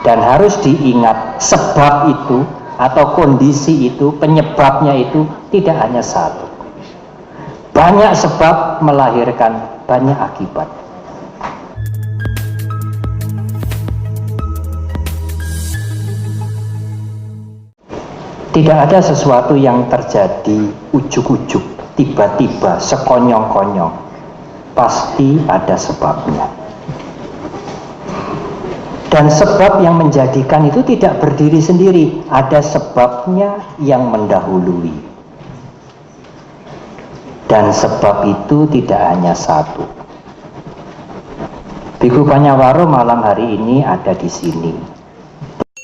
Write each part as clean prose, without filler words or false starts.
Dan harus diingat, sebab itu atau kondisi itu, penyebabnya itu tidak hanya satu. Banyak sebab melahirkan banyak akibat. Tidak ada sesuatu yang terjadi ujuk-ujuk, tiba-tiba, sekonyong-konyong. Pasti ada sebabnya. Dan sebab yang menjadikan itu tidak berdiri sendiri, ada sebabnya yang mendahului. Dan sebab itu tidak hanya satu. Biku Panyawaro malam hari ini ada di sini.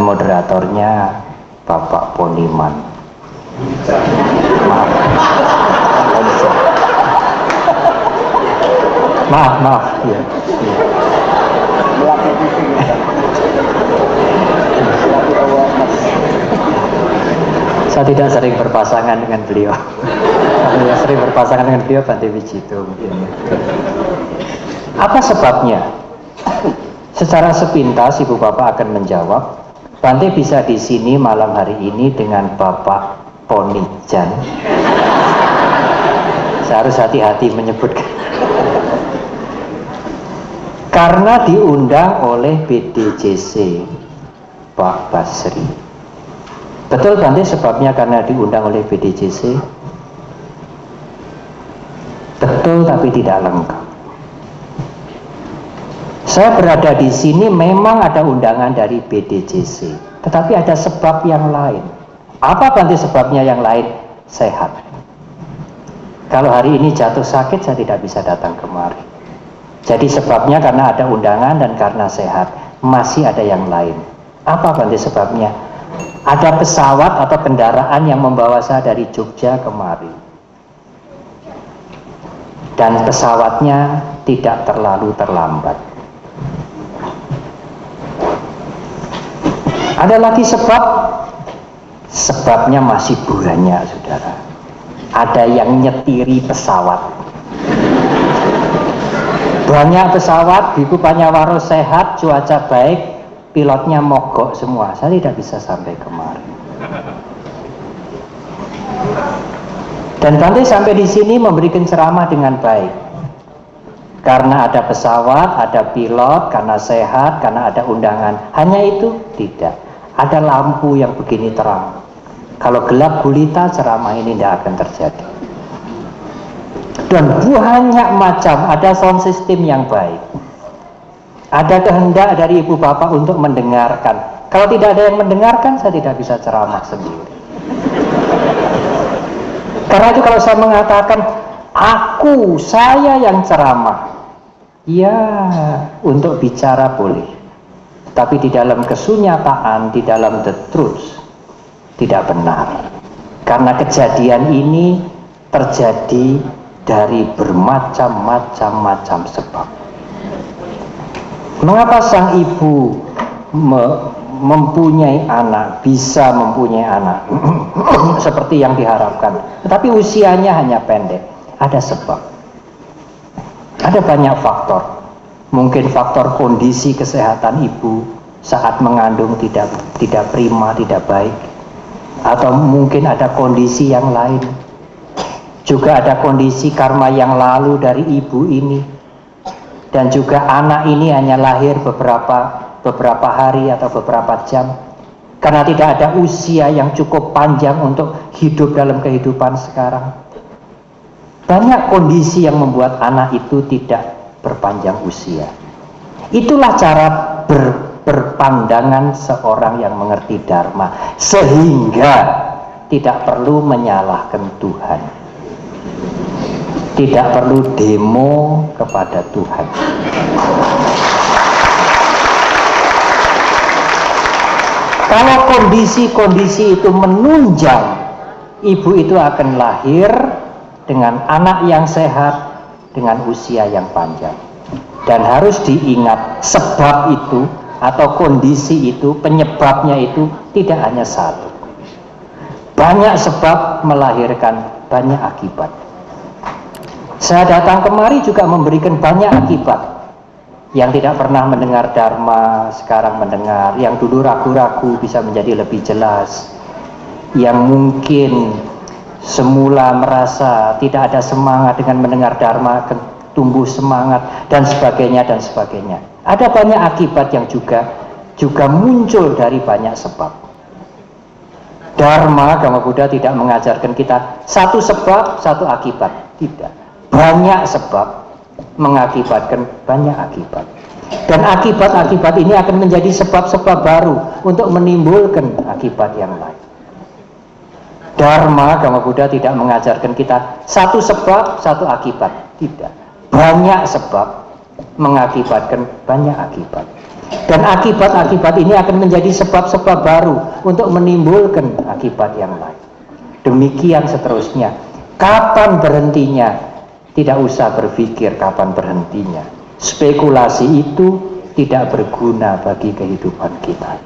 Moderatornya Bapak Poniman. Maaf. Ya. Saya tidak sering berpasangan dengan beliau. Kalau yang sering berpasangan dengan beliau Bante Wijito mungkin. Apa sebabnya? Secara sepintas Ibu Bapak akan menjawab. Bante bisa di sini malam hari ini dengan Bapak Ponijan. Saya harus hati-hati menyebutkan. Karena diundang oleh BDJC Pak Basri. Betul Bante sebabnya karena diundang oleh BDJC? Betul tapi tidak lengkap. Saya berada di sini memang ada undangan dari BDJC, tetapi ada sebab yang lain. Apa Bante sebabnya yang lain? Sehat. Kalau hari ini jatuh sakit saya tidak bisa datang kemari. Jadi sebabnya karena ada undangan dan karena sehat. Masih ada yang lain. Apa Bante sebabnya? Ada pesawat atau kendaraan yang membawa saya dari Jogja kemari. Dan pesawatnya tidak terlalu terlambat. Ada lagi sebab. Sebabnya masih banyak, saudara. Ada yang nyetiri pesawat. Banyak pesawat, Biku Panyawaro sehat, cuaca baik, pilotnya mogok semua. Saya tidak bisa sampai kemari. Dan Bante sampai di sini memberikan ceramah dengan baik. Karena ada pesawat, ada pilot, karena sehat, karena ada undangan. Hanya itu? Tidak. Ada lampu yang begini terang. Kalau gelap gulita, ceramah ini tidak akan terjadi. Dan banyak macam, ada sound system yang baik. Ada kehendak dari Ibu Bapak untuk mendengarkan. Kalau tidak ada yang mendengarkan, saya tidak bisa ceramah sendiri. Karena itu kalau saya mengatakan, saya yang ceramah. Ya, untuk bicara boleh. Tapi di dalam kesunyataan, di dalam the truth, tidak benar. Karena kejadian ini terjadi dari bermacam-macam sebab. Mengapa sang ibu mempunyai anak, bisa mempunyai anak seperti yang diharapkan, tetapi usianya hanya pendek? Ada sebab. Ada banyak faktor. Mungkin faktor kondisi kesehatan ibu saat mengandung tidak prima, tidak baik. Atau mungkin ada kondisi yang lain. Juga ada kondisi karma yang lalu dari ibu ini. Dan juga anak ini hanya lahir beberapa hari atau beberapa jam. Karena tidak ada usia yang cukup panjang untuk hidup dalam kehidupan sekarang. Banyak kondisi yang membuat anak itu tidak berpanjang usia. Itulah cara berpandangan seorang yang mengerti Dharma, sehingga tidak perlu menyalahkan Tuhan, tidak perlu demo kepada Tuhan. Kalau kondisi-kondisi itu menunjang, ibu itu akan lahir dengan anak yang sehat, dengan usia yang panjang. Dan harus diingat, sebab itu atau kondisi itu, penyebabnya itu tidak hanya satu. Banyak sebab melahirkan banyak akibat. Saya datang kemari juga memberikan banyak akibat. Yang tidak pernah mendengar Dharma sekarang mendengar, yang dulu ragu-ragu bisa menjadi lebih jelas, yang mungkin semula merasa tidak ada semangat dengan mendengar Dharma akan tumbuh semangat, dan sebagainya dan sebagainya. Ada banyak akibat yang juga muncul dari banyak sebab. Dharma, agama Buddha tidak mengajarkan kita satu sebab, satu akibat. Tidak. Banyak sebab mengakibatkan banyak akibat. Dan akibat-akibat ini akan menjadi sebab-sebab baru untuk menimbulkan akibat yang lain. Dharma, agama Buddha tidak mengajarkan kita satu sebab, satu akibat. Tidak. Banyak sebab mengakibatkan banyak akibat. Dan akibat-akibat ini akan menjadi sebab-sebab baru untuk menimbulkan akibat yang lain. Demikian seterusnya. Kapan berhentinya? Tidak usah berpikir kapan berhentinya. Spekulasi itu tidak berguna bagi kehidupan kita.